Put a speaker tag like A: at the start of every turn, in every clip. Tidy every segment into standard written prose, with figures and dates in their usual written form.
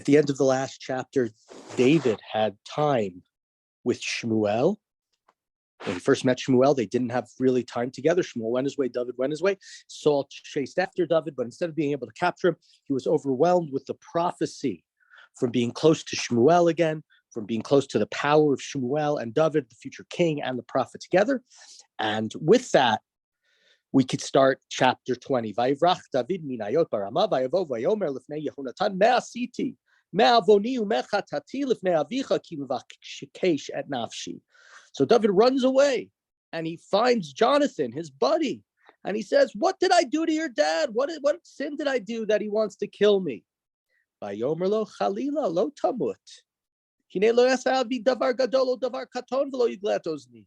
A: the end of the last chapter, David had time with Shmuel. When he first met Shmuel, they didn't have really time together. Shmuel went his way, David went his way. Saul chased after David, but instead of being able to capture him, he was overwhelmed with the prophecy from being close to Shmuel again, from being close to the power of Shmuel and David, the future king, and the prophet together. And with that, we could start chapter 20. Vayivrach David minayot barama vayavo vayomer lifnei Yehonatan me'asiti me'avoni u'mechatati lifnei avicha ki mevakkesh et nafshi. So David runs away and he finds Jonathan, his buddy, and he says, "What did I do to your dad? What sin did I do that he wants to kill me?" Vayomer lo chalila lo tamut. Hine lo yasa avi davar gadol o davar katon v'lo yiglet ozni.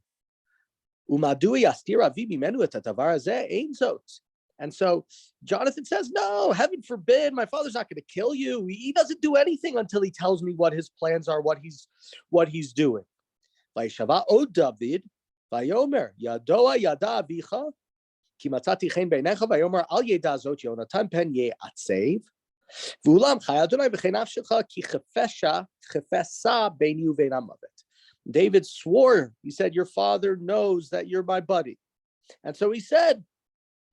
A: Umadui astir avi mimenu et hadavar hazeh ein zot. And so Jonathan says, "No, heaven forbid, my father's not going to kill you. He doesn't do anything until he tells me what his plans are, what he's doing." Vayishava od David, vayomer yadoa yada avicha, ki matzati chen beinecha, vayomer al yeda zot Yonatan pen ye'atzev, v'ulam chay Adonai v'chein nafshecha ki chefesa beini uvein hamavet. David swore, he said, "Your father knows that you're my buddy." And so he said,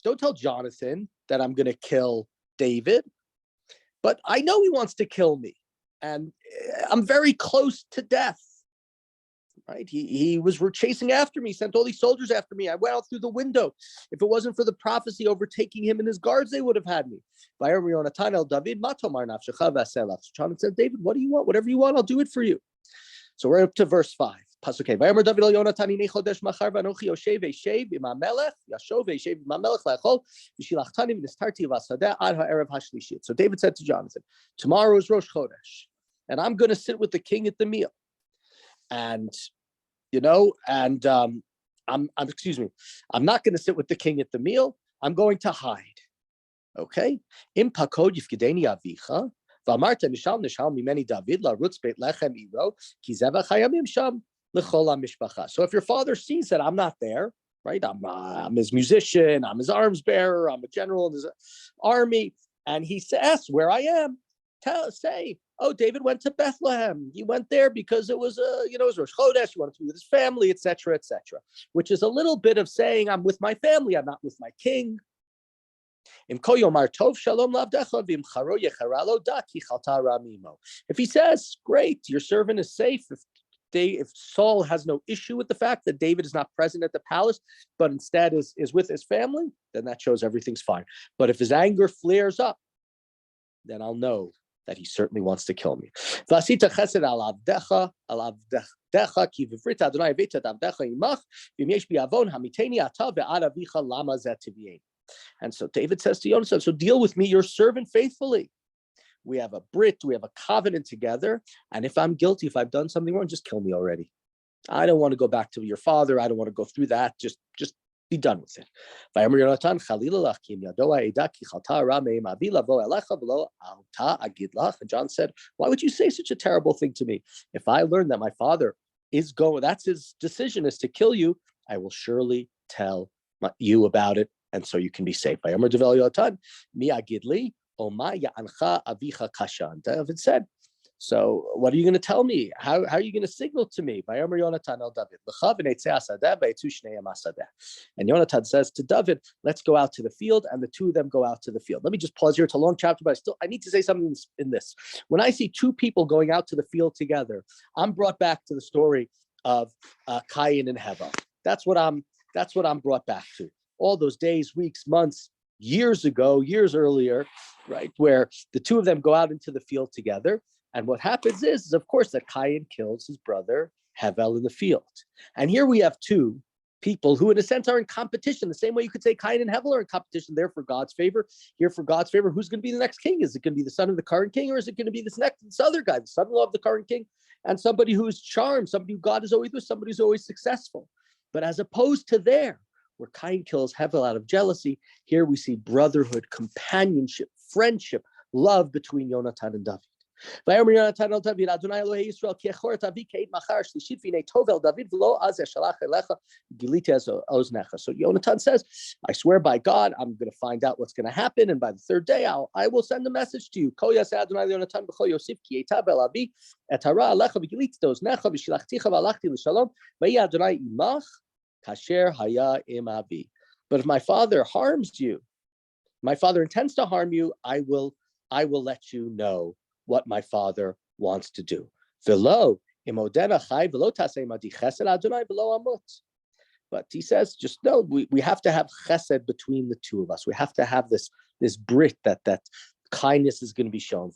A: "Don't tell Jonathan that I'm going to kill David, but I know he wants to kill me, and I'm very close to death." Right? He was chasing after me, sent all these soldiers after me. I went out through the window. If it wasn't for the prophecy overtaking him and his guards, they would have had me. Jonathan said, "David, what do you want? Whatever you want, I'll do it for you." So we're up to verse 5. Pasuk. Vayomer David el Yonatan hinei chodesh machar v'anochi yoshev eshev im hamelech yashov eshev im hamelech la'achol v'shilachtani v'nistarti v'asadeh ad ha'erev hashlishit. So David said to Jonathan, "Tomorrow is Rosh Chodesh, and I'm going to sit with the king at the meal. And I'm not going to sit with the king at the meal. I'm going to hide. Okay? Im pakod yifkideni avicha v'amarta nishal mimeni David la'rutz beit lechem iro ki zevach hayamim sham l'chol ha'mishpacha." So if your father sees that I'm not there, right? I'm his musician, I'm his arms bearer, I'm a general in his army, and he asks where I am, say, "Oh, David went to Bethlehem. He went there because it was it was Rosh Chodesh. He wanted to be with his family, etc., etc." Which is a little bit of saying, "I'm with my family. I'm not with my king." If he says, "Great, your servant is safe," if Saul has no issue with the fact that David is not present at the palace, but instead is with his family, then that shows everything's fine. But if his anger flares up, then I'll know that he certainly wants to kill me. And so David says to Jonathan, "So deal with me, your servant, faithfully. We have a brit, we have a covenant together. And if I'm guilty, if I've done something wrong, just kill me already. I don't want to go back to your father. I don't want to go through that. Just be done with it." And John said, "Why would you say such a terrible thing to me? If I learn that my father is going, that's his decision, is to kill you, I will surely tell you about it, and so you can be safe." David said, "So what are you going to tell me? How are you going to signal to me?" And Yonatan says to David, "Let's go out to the field," and the two of them go out to the field. Let me just pause here. It's a long chapter, but I need to say something in this. When I see two people going out to the field together, I'm brought back to the story of Cain and Hevel. That's what I'm brought back to. All those days, weeks, months, years ago, years earlier, right, where the two of them go out into the field together. And what happens is, of course, that Cain kills his brother Hevel in the field. And here we have two people who, in a sense, are in competition. The same way you could say Cain and Hevel are in competition there for God's favor. Here for God's favor, who's going to be the next king? Is it going to be the son of the current king, or is it going to be this other guy, the son-in-law of the current king, and somebody who's charmed, somebody who God is always with, somebody who's always successful? But as opposed to there, where Cain kills Hevel out of jealousy, here we see brotherhood, companionship, friendship, love between Yonatan and David. ויאמר יונתן אל דוד, אדוני אלוהי ישראל, כי אחורת אבי כעת מחר שלישית והנה טוב אל דוד ולא אז אשלח אליך גיליתי אוזנך. So Yonatan says, I swear by God, I'm going to find out what's going to happen, and by the third day, I will send a message to you. Ko yaseh Adonai Yonatan b'chol Yosef ki eitav el avi et hara alecha v'giliti oznecha v'shilachticha v'alachti l'shalom v'yi Adonai imach kasher haya im avi. But if my father harms you, my father intends to harm you, I will let you know what my father wants to do. But he says, just know, we have to have chesed between the two of us. We have to have this brit that kindness is going to be shown.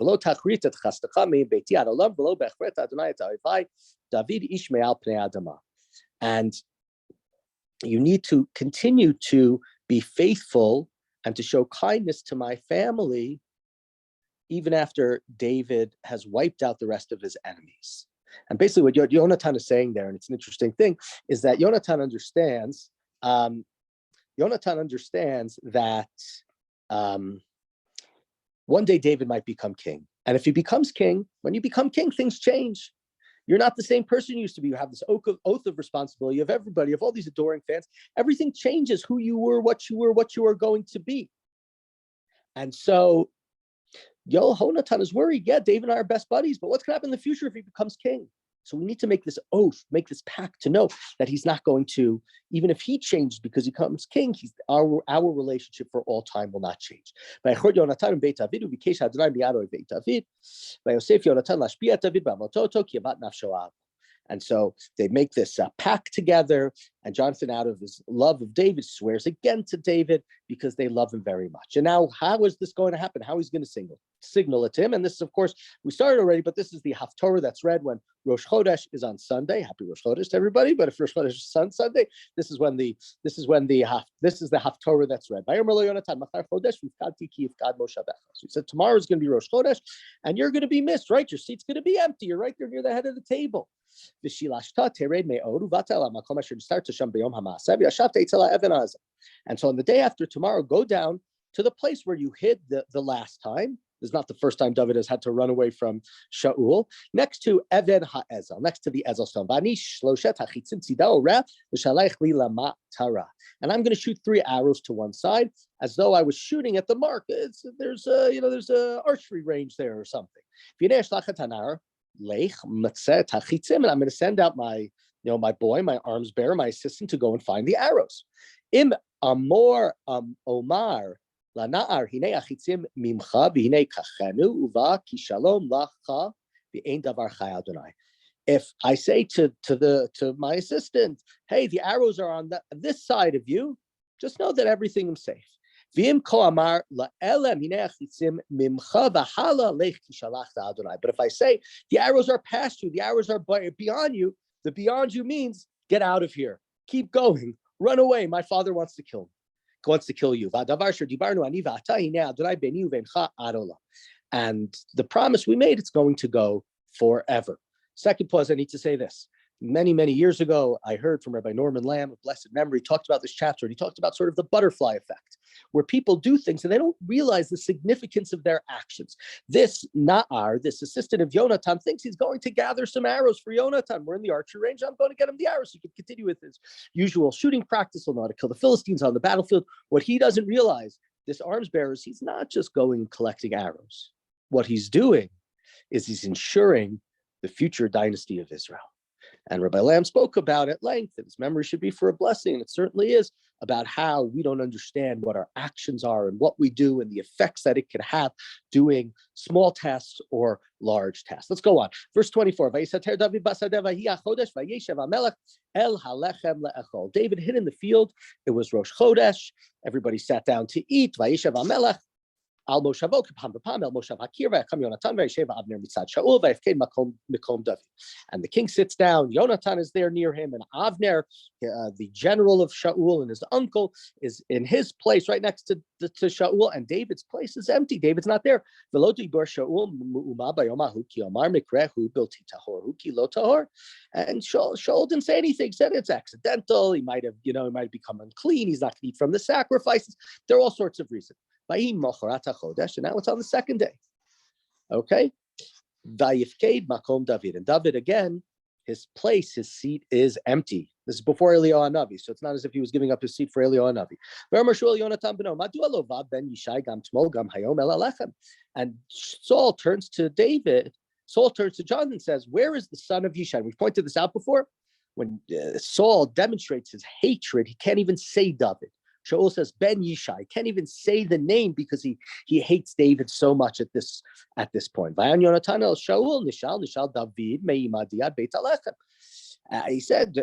A: And you need to continue to be faithful and to show kindness to my family even after David has wiped out the rest of his enemies. And basically what Yonatan is saying there, and it's an interesting thing, is that Yonatan understands that one day David might become king. And if he becomes king, when you become king, things change. You're not the same person you used to be. You have this oath of responsibility of everybody, of all these adoring fans. Everything changes, who you were, what you are going to be. And so Yonatan is worried. Yeah, David and I are best buddies, but what's going to happen in the future if he becomes king? So we need to make this oath, make this pact to know that he's not going to, even if he changes because he becomes king, our relationship for all time will not change. And so they make this pact together, and Jonathan, out of his love of David, swears again to David because they love him very much. And now, how is this going to happen? How he's going to signal it to him? And this is, of course, we started already, but this is the Haftorah that's read when Rosh Chodesh is on Sunday. Happy Rosh Chodesh to everybody! But if Rosh Chodesh is on Sunday, this is the Haftorah that's read. So he said, tomorrow is going to be Rosh Chodesh, and you're going to be missed, right? Your seat's going to be empty. You're right there near the head of the table. And so on the day after tomorrow, go down to the place where you hid the last time. This is not the first time David has had to run away from Shaul. Next to Even HaEzel, next to the Ezel stone. And I'm going to shoot 3 arrows to one side, as though I was shooting at the mark. There's a archery range there or something. And I'm going to send out my boy, my arms bearer, my assistant, to go and find the arrows. Im amor omar lana'ar hinei achitzim mimcha v'hinei kachenu uva ki shalom lacha v'ein davar chai Adonai. If I say to my assistant, hey, the arrows are on this side of you, just know that everything is safe. But if I say the arrows are past you, the arrows are beyond you, the beyond you means get out of here, keep going, run away. My father wants to kill you. And the promise we made, it's going to go forever. Second pause, I need to say this. Many, many years ago, I heard from Rabbi Norman Lamb of blessed memory, talked about this chapter, and he talked about sort of the butterfly effect, where people do things and they don't realize the significance of their actions. This Na'ar, this assistant of Yonatan, thinks he's going to gather some arrows for Yonatan. We're in the archery range. I'm going to get him the arrows so he can continue with his usual shooting practice. He'll know how to kill the Philistines on the battlefield. What he doesn't realize, this arms bearer, he's not just going and collecting arrows. What he's doing is he's ensuring the future dynasty of Israel. And Rabbi Lamb spoke about at length that his memory should be for a blessing, and it certainly is, about how we don't understand what our actions are and what we do and the effects that it can have doing small tasks or large tasks. Let's go on. Verse 24. David hid in the field. It was Rosh Chodesh. Everybody sat down to eat. Vayeshev Amelech al Moshavo Kapam Bapam El Moshav Hakir Vayakam Yonatan Vayesheva Avner Mitzad Shaul Vayefked Makom David. And the king sits down. Yonatan is there near him, and Avner, the general of Shaul, and his uncle is in his place right next to Shaul, and David's place is empty. David's not there. And Shaul didn't say anything. He said it's accidental. He might have become unclean. He's not going to eat from the sacrifices. There are all sorts of reasons. And now it's on the second day. Okay. Vayifked makom David. And David, again, his place, his seat is empty. This is before Eliyahu Hanavi, so it's not as if he was giving up his seat for Eliyahu Hanavi. And Saul turns to David. Saul turns to Jonathan and says, "Where is the son of Yishai?" We've pointed this out before. When Saul demonstrates his hatred, he can't even say David. Shaul says Ben Yishai, can't even say the name because he hates David so much at this point. Vayan Yonatan el Shaul nishal David meimadiad Beit Alechem. He said,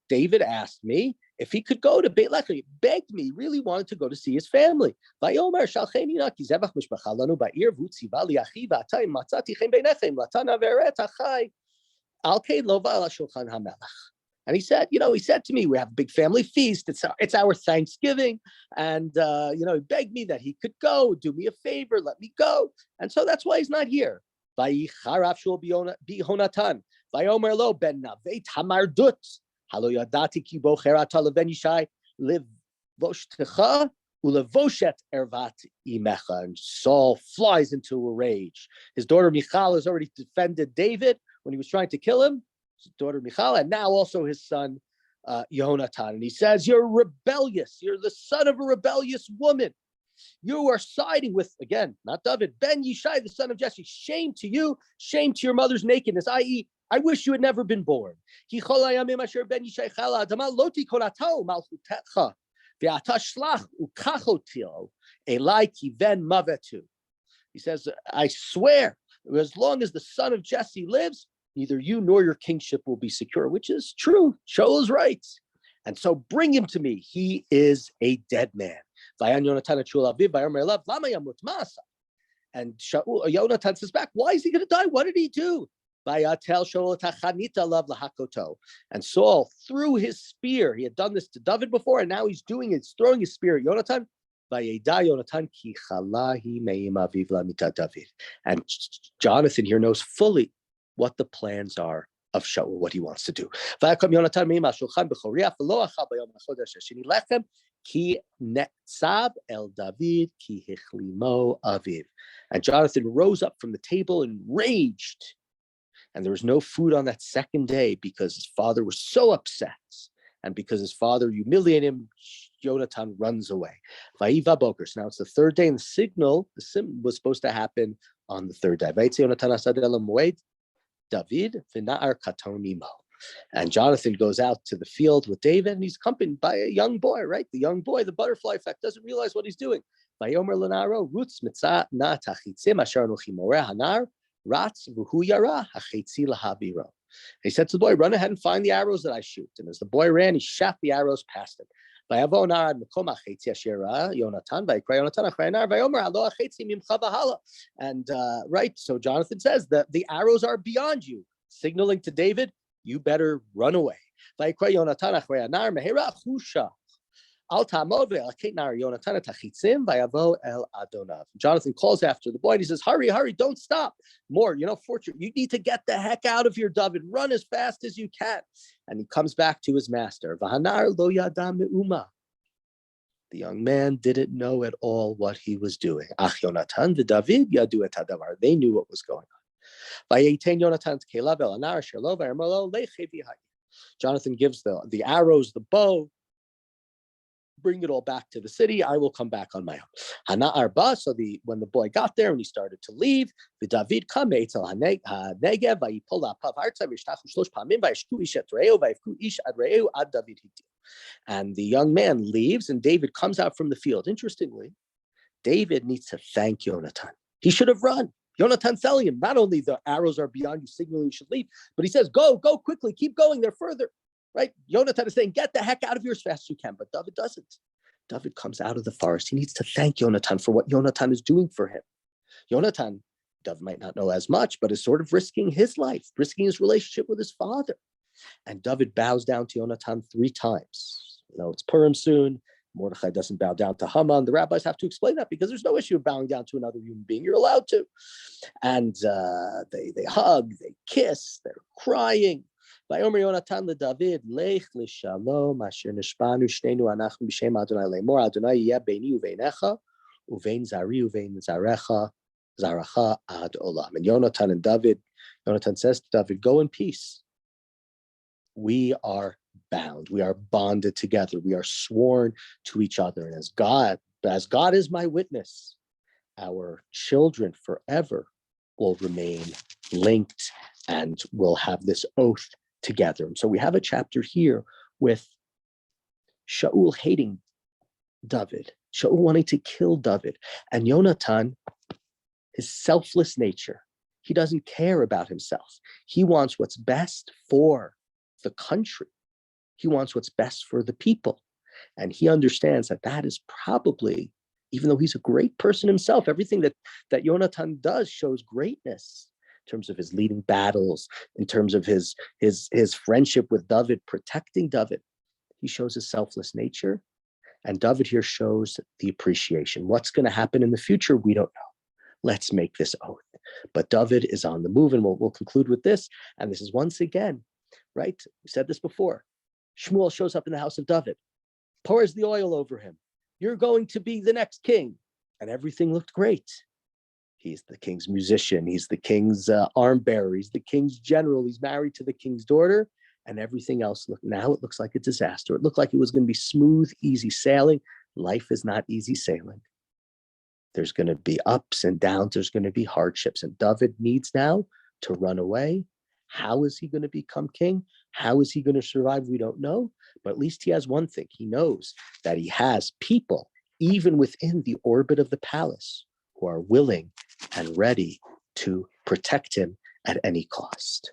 A: David asked me if he could go to Beit Lechem. He begged me, really wanted to go to see his family. Vayomer shalcheni na ki zevach mishpacha lanu ba'ir v'utziva liachi v'atayim matzati chem beinechem latana veret achai al kei lo v'ala shulchan hamelech. And he said to me, we have a big family feast. It's our Thanksgiving. And, he begged me that he could go, do me a favor, let me go. And so that's why he's not here. Vayicharaf shul bihonatan. Vayomer lo ben navet hamardut. Halo yadati ki bo cherata leven yishai livoshtecha ulevoshet ervat imecha. And Saul flies into a rage. His daughter Michal has already defended David when he was trying to kill him. His daughter Michal, and now also his son Yehonatan. And he says, "You're rebellious. You're the son of a rebellious woman. You are siding with," again, not David, Ben Yishai, the son of Jesse. Shame to you, shame to your mother's nakedness, i.e., I wish you had never been born. He says, I swear, as long as the son of Jesse lives, neither you nor your kingship will be secure, which is true. Shaul is right. And so bring him to me. He is a dead man. And Yonatan says back, why is he going to die? What did he do? And Saul threw his spear. He had done this to David before, and now he's throwing his spear at Yonatan. And Jonathan here knows fully what the plans are of Shaul, what he wants to do. And Jonathan rose up from the table enraged. And there was no food on that second day because his father was so upset. And because his father humiliated him, Jonathan runs away. Vayiva boker. So now it's the third day, and the sim was supposed to happen on the third day. David v'na'ar katonimo. And Jonathan goes out to the field with David, and he's accompanied by a young boy, right? The young boy, the butterfly effect, doesn't realize what he's doing. Vayomer l'naro, rutz mitzah na tachitzim asher anochi moreh hanar, ratz v'hu yara hachitzi lahaviro. He said to the boy, run ahead and find the arrows that I shoot. And as the boy ran, he shot the arrows past him. And so Jonathan says that the arrows are beyond you, signaling to David, you better run away. Jonathan calls after the boy and he says, hurry, don't stop. More, fortune, you need to get the heck out of here, David. Run as fast as you can. And he comes back to his master. The young man didn't know at all what he was doing. They knew what was going on. Jonathan gives the arrows, the bow, bring it all back to the city. I will come back on my own. Hana arba. So when the boy got there and he started to leave, the David come negev vayipol apav artza v'yishtachu shlosh pamim vayishku ish et re'eu vayifku ish ad re'eu ad David hitil. And the young man leaves, and David comes out from the field. Interestingly, David needs to thank Yonatan. He should have run. Yonatan telling him, not only the arrows are beyond you, signaling you should leave, but he says, go quickly, keep going, they're further. Right? Yonatan is saying, get the heck out of here as fast as you can. But David doesn't. David comes out of the forest. He needs to thank Yonatan for what Yonatan is doing for him. Yonatan, David might not know as much, but is sort of risking his life, risking his relationship with his father. And David bows down to Yonatan 3 times. It's Purim soon. Mordechai doesn't bow down to Haman. The rabbis have to explain that because there's no issue of bowing down to another human being. You're allowed to. And they hug, they kiss, they're crying. Vayomer Yonatan leDavid, lech l'shalom asher nishbanu shnenu anachnu b'shem Adonai lemor Adonai yeh beini uveinecha uvein zari uvein zarecha Zaracha ad olam. And Yonatan says to David, go in peace. We are bound. We are bonded together. We are sworn to each other. And as God is my witness, our children forever will remain linked and will have this oath together. And so we have a chapter here with Shaul hating David, Shaul wanting to kill David, and Yonatan, his selfless nature. He doesn't care about himself. He wants what's best for the country. He wants what's best for the people. And he understands that is probably, even though he's a great person himself, everything that Yonatan does shows greatness in terms of his leading battles, in terms of his friendship with David, protecting David. He shows his selfless nature. And David here shows the appreciation. What's going to happen in the future? We don't know. Let's make this oath. But David is on the move, and we'll conclude with this. And this is once again, right? We said this before. Shmuel shows up in the house of David, pours the oil over him. You're going to be the next king. And everything looked great. He's the king's musician. He's the king's arm bearer. He's the king's general. He's married to the king's daughter. And everything else, now it looks like a disaster. It looked like it was going to be smooth, easy sailing. Life is not easy sailing. There's going to be ups and downs. There's going to be hardships. And David needs now to run away. How is he going to become king? How is he going to survive? We don't know. But at least he has one thing. He knows that he has people, even within the orbit of the palace, who are willing and ready to protect him at any cost.